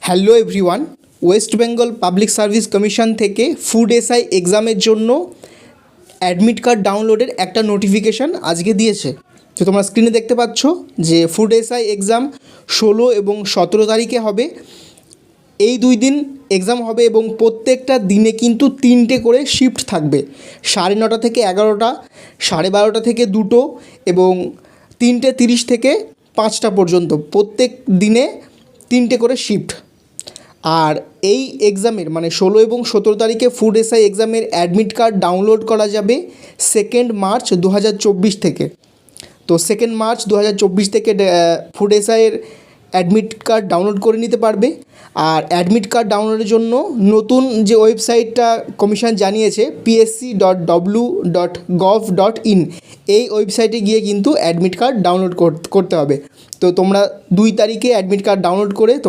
Hello everyone, West Bengal public service commission থেকে food SI এক্সামের জন্য অ্যাডমিট কার্ড ডাউনলোডের একটা নোটিফিকেশান আজকে দিয়েছে। তো তোমরা স্ক্রিনে দেখতে পাচ্ছ যে ফুড এসআই এক্সাম 16 এবং 17 তারিখে হবে। এই 2 দিন এক্সাম হবে এবং প্রত্যেকটা দিনে কিন্তু 3টে করে শিফট থাকবে। 9:30 থেকে 11টা, 12:30 থেকে 2টো এবং 3:30 থেকে 5টা পর্যন্ত প্রত্যেক দিনে 3টে করে শিফট। আর এই এক্সামের মানে 16 এবং 17 তারিখে ফুড এসআই এক্সামের অ্যাডমিট কার্ড ডাউনলোড করা যাবে 2 মার্চ 2024 থেকে। তো 2 মার্চ 2024 থেকে ফুড এসআইয়ের অ্যাডমিট কার্ড ডাউনলোড করে নিতে পারবে। আর অ্যাডমিট কার্ড ডাউনলোডের জন্য নতুন যে ওয়েবসাইটটা কমিশন জানিয়েছে psc.w.gov.in, এই ওয়েবসাইটে গিয়ে কিন্তু অ্যাডমিট কার্ড ডাউনলোড করতে হবে। তো তোমরা 2 তারিখে অ্যাডমিট কার্ড ডাউনলোড করে